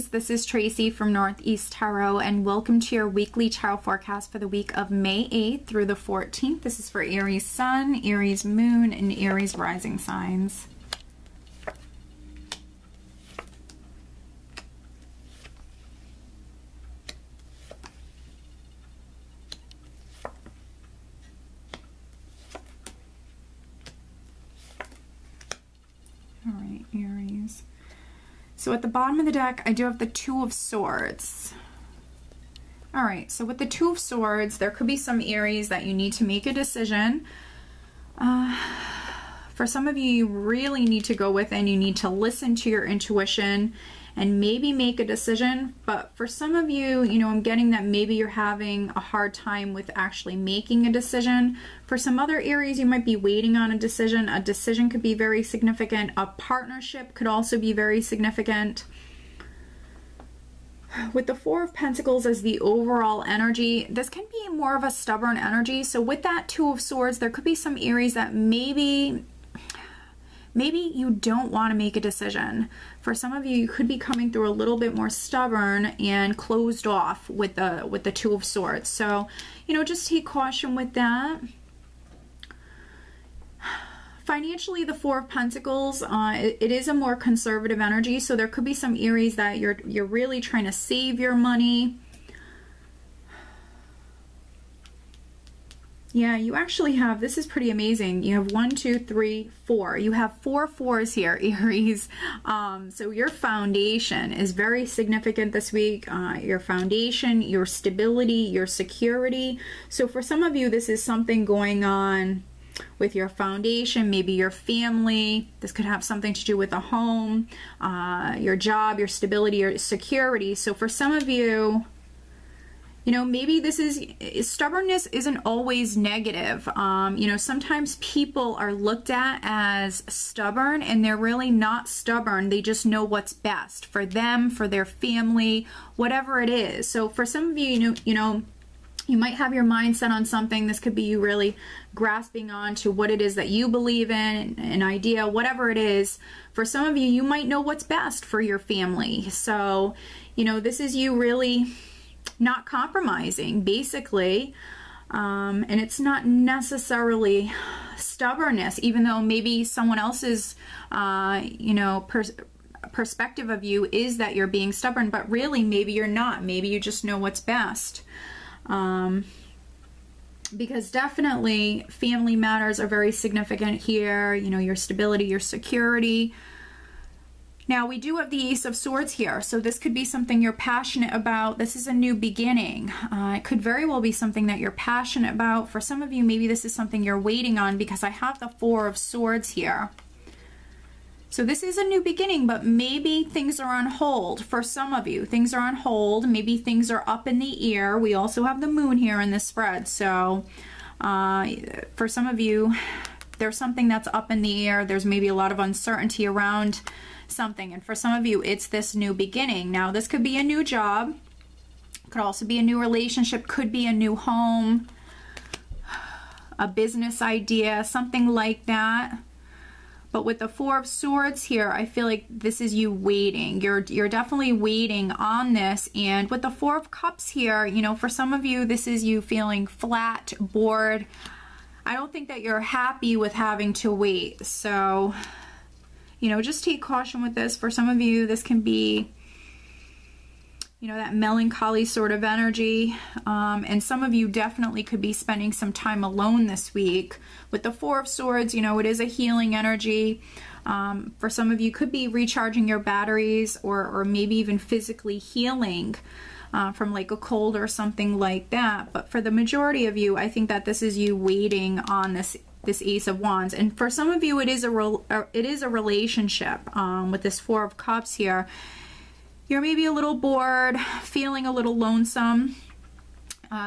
Aries, this is Tracy from Northeast Tarot, and welcome to your weekly tarot forecast for the week of May 8th through the 14th. This is for Aries Sun, Aries Moon, and Aries Rising signs. All right, Aries. So at the bottom of the deck, I do have the Two of Swords. All right, so with the Two of Swords, there could be some Aries that you need to make a decision. For some of you, you really need to go within. You need to listen to your intuition and maybe make a decision. But for some of you, you know, I'm getting that maybe you're having a hard time with actually making a decision. For some other Aries, you might be waiting on a decision. A decision could be very significant. A partnership could also be very significant. With the Four of Pentacles as the overall energy, this can be more of a stubborn energy. So with that Two of Swords, there could be some Aries that maybe you don't want to make a decision. For some of you, you could be coming through a little bit more stubborn and closed off with the Two of Swords. So, you know, just take caution with that. Financially, the Four of Pentacles, it is a more conservative energy. So there could be some Aries that you're really trying to save your money. Yeah, you actually have, this is pretty amazing. You have 1, 2, 3, 4. You have 4 fours here, Aries. So your foundation is very significant this week. Your foundation, your stability, your security. So for some of you, this is something going on with your foundation, maybe your family. This could have something to do with a home, your job, your stability, your security. So for some of you, you know, maybe this is, stubbornness isn't always negative. You know, sometimes people are looked at as stubborn and they're really not stubborn. They just know what's best for them, for their family, whatever it is. So for some of you, you know, you might have your mind set on something. This could be you really grasping on to what it is that you believe in, an idea, whatever it is. For some of you, you might know what's best for your family. So, you know, this is you really not compromising, basically. And it's not necessarily stubbornness, even though maybe someone else's, you know, perspective of you is that you're being stubborn, but really maybe you're not. Maybe you just know what's best. Because definitely family matters are very significant here, you know, your stability, your security. Now we do have the Ace of Swords here, so this could be something you're passionate about. This is a new beginning. It could very well be something that you're passionate about. For some of you, maybe this is something you're waiting on, because I have the Four of Swords here. So this is a new beginning, but maybe things are on hold for some of you. Things are on hold. Maybe things are up in the air. We also have the moon here in this spread. So for some of you, there's something that's up in the air. There's maybe a lot of uncertainty around something. And for some of you, it's this new beginning. Now, this could be a new job. Could also be a new relationship. Could be a new home, a business idea, something like that. But with the Four of Swords here, I feel like this is you waiting. You're definitely waiting on this. And with the Four of Cups here, you know, for some of you, this is you feeling flat, bored. I don't think that you're happy with having to wait. So, you know, just take caution with this. For some of you, this can be, you know, that melancholy sort of energy. And some of you definitely could be spending some time alone this week. With the Four of Swords, you know, it is a healing energy. For some of you, could be recharging your batteries, or maybe even physically healing from like a cold or something like that. But for the majority of you, I think that this is you waiting on this Ace of Wands. And for some of you, it is a relationship. With this Four of Cups here, you're maybe a little bored, feeling a little lonesome.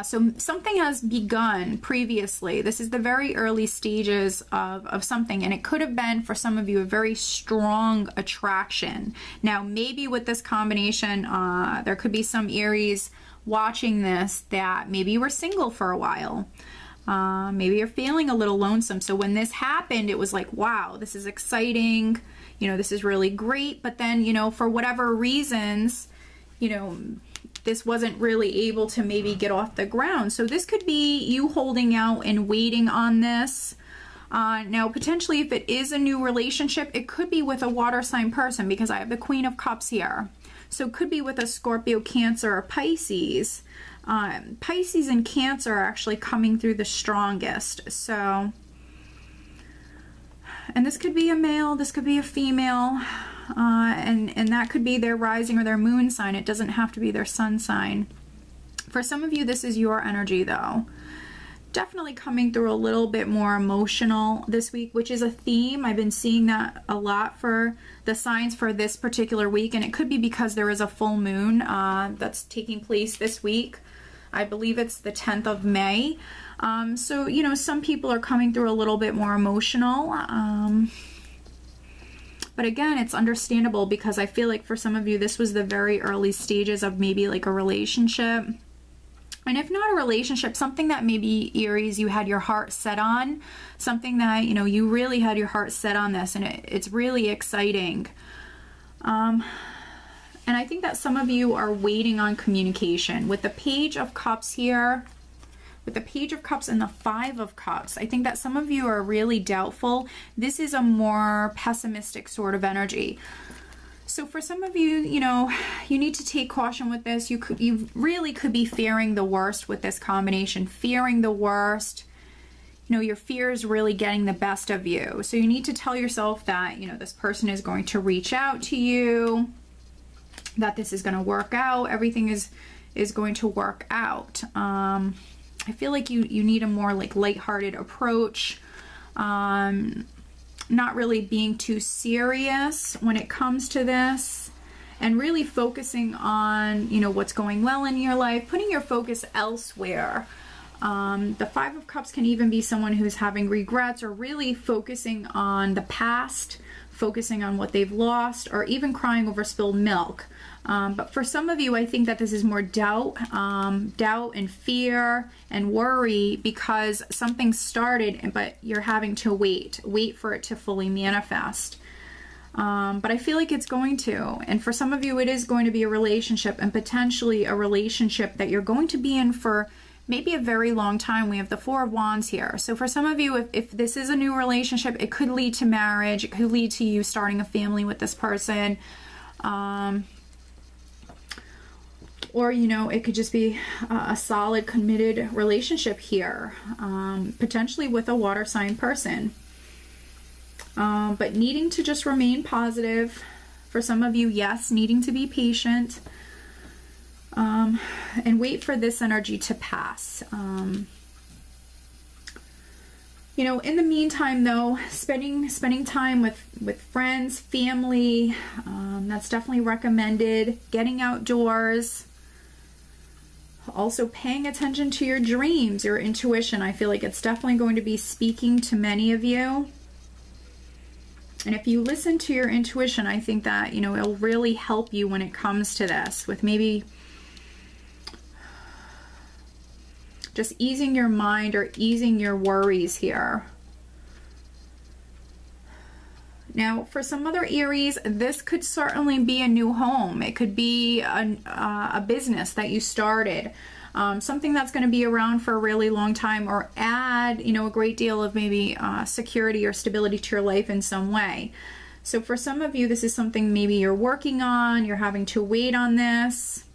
So something has begun previously. This is the very early stages of something, and it could have been, for some of you, a very strong attraction. Now, maybe with this combination, there could be some Aries watching this that maybe you were single for a while. Maybe you're feeling a little lonesome. So when this happened, it was like, wow, this is exciting. You know, this is really great. But then, you know, for whatever reasons, you know, this wasn't really able to maybe get off the ground. So this could be you holding out and waiting on this. Now, potentially, if it is a new relationship, it could be with a water sign person, because I have the Queen of Cups here. So it could be with a Scorpio, Cancer, or Pisces. Pisces and Cancer are actually coming through the strongest. So, and this could be a male, this could be a female, and that could be their rising or their moon sign. It doesn't have to be their sun sign. For some of you, this is your energy, though. Definitely coming through a little bit more emotional this week, which is a theme. I've been seeing that a lot for the signs for this particular week, and it could be because there is a full moon that's taking place this week. I believe it's the 10th of May. So, you know, some people are coming through a little bit more emotional. But again, it's understandable, because I feel like for some of you, this was the very early stages of maybe like a relationship. And if not a relationship, something that maybe, Aries, you had your heart set on, something that, you know, you really had your heart set on this, and it's really exciting. And I think that some of you are waiting on communication. With the Page of Cups here, with the Page of Cups and the Five of Cups, I think that some of you are really doubtful. This is a more pessimistic sort of energy. So for some of you, you know, you need to take caution with this. You really could be fearing the worst with this combination, fearing the worst. You know, your fear is really getting the best of you. So you need to tell yourself that, you know, this person is going to reach out to you, that this is going to work out. Everything is going to work out. I feel like you need a more like lighthearted approach. Not really being too serious when it comes to this, and really focusing on, you know, what's going well in your life, putting your focus elsewhere. The Five of Cups can even be someone who's having regrets, or really focusing on the past, focusing on what they've lost, or even crying over spilled milk. But for some of you, I think that this is more doubt and fear and worry, because something started, but you're having to wait for it to fully manifest. But I feel like it's going to. And for some of you, it is going to be a relationship, and potentially a relationship that you're going to be in for maybe a very long time. We have the Four of Wands here. So for some of you, if this is a new relationship, it could lead to marriage. It could lead to you starting a family with this person. Or, you know, it could just be a solid, committed relationship here, potentially with a water sign person. But needing to just remain positive. For some of you, yes, needing to be patient, and wait for this energy to pass. You know, in the meantime, though, spending time with friends, family, that's definitely recommended. Getting outdoors. Also paying attention to your dreams, your intuition. I feel like it's definitely going to be speaking to many of you. And if you listen to your intuition, I think that, you know, it'll really help you when it comes to this, with maybe just easing your mind or easing your worries here. Now, for some other Aries, this could certainly be a new home. It could be a business that you started, something that's going to be around for a really long time, or add, you know, a great deal of maybe security or stability to your life in some way. So for some of you, this is something maybe you're working on, you're having to wait on this.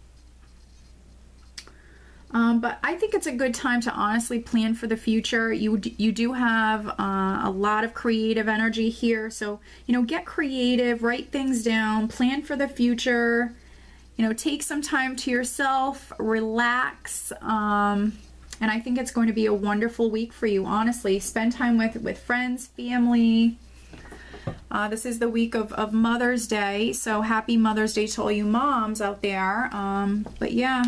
But I think it's a good time to honestly plan for the future. You do have a lot of creative energy here. So, you know, get creative, write things down, plan for the future, you know, take some time to yourself, relax. And I think it's going to be a wonderful week for you, honestly. Spend time with friends, family. This is the week of Mother's Day. So happy Mother's Day to all you moms out there. But yeah.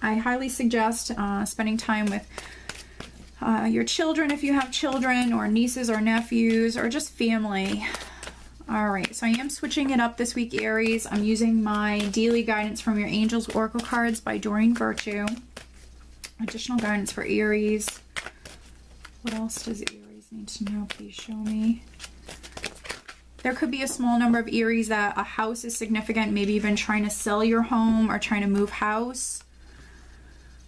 I highly suggest spending time with your children if you have children, or nieces or nephews, or just family. All right, so I am switching it up this week, Aries. I'm using my daily guidance from your Angels Oracle cards by Doreen Virtue. Additional guidance for Aries. What else does Aries need to know? Please show me. There could be a small number of Aries that a house is significant, maybe even trying to sell your home or trying to move house.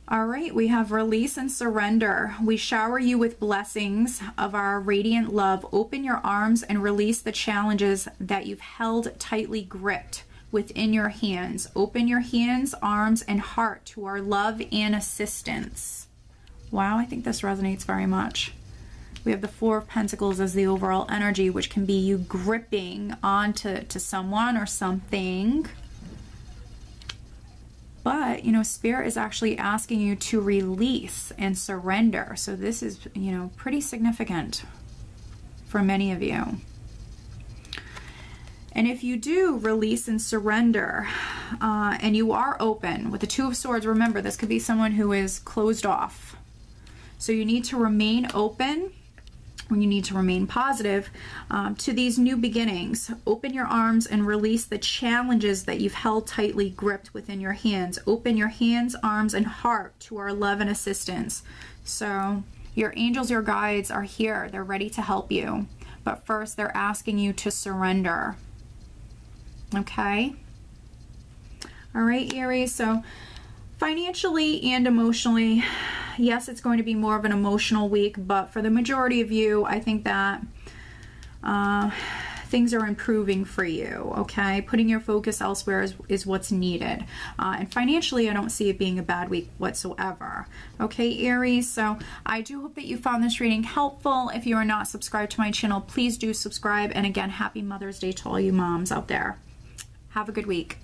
All right, we have release and surrender. We shower you with blessings of our radiant love. Open your arms and release the challenges that you've held tightly gripped within your hands. Open your hands, arms, and heart to our love and assistance. Wow, I think this resonates very much. We have the Four of Pentacles as the overall energy, which can be you gripping onto someone or something. But, you know, Spirit is actually asking you to release and surrender. So this is, you know, pretty significant for many of you. And if you do release and surrender, and you are open with the Two of Swords, remember, this could be someone who is closed off. So you need to remain open, when you need to remain positive, to these new beginnings. Open your arms and release the challenges that you've held tightly gripped within your hands. Open your hands, arms, and heart to our love and assistance. So your angels, your guides are here. They're ready to help you. But first, they're asking you to surrender. Okay? All right, Aries. So financially and emotionally, yes, it's going to be more of an emotional week, but for the majority of you, I think that things are improving for you, okay? Putting your focus elsewhere is what's needed. And financially, I don't see it being a bad week whatsoever. Okay, Aries, so I do hope that you found this reading helpful. If you are not subscribed to my channel, please do subscribe. And again, happy Mother's Day to all you moms out there. Have a good week.